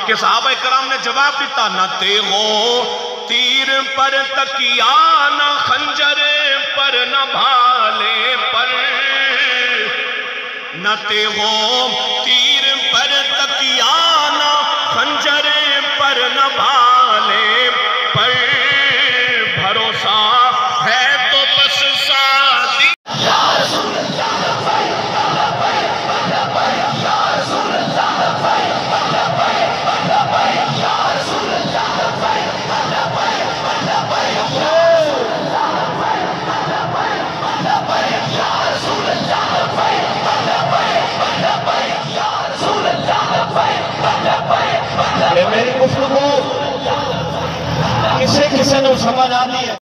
कि सहाबा इकराम ने जवाब दिता, न ते हो तीर पर तकिया, न खंजर पर, न भाले पर। न ते हो तीर पर तकिया, न खंजर पर, न भाले पर। भरोसा है तो बस सादी। मेरी गुफ्तगू किसे किसे समझ आती है।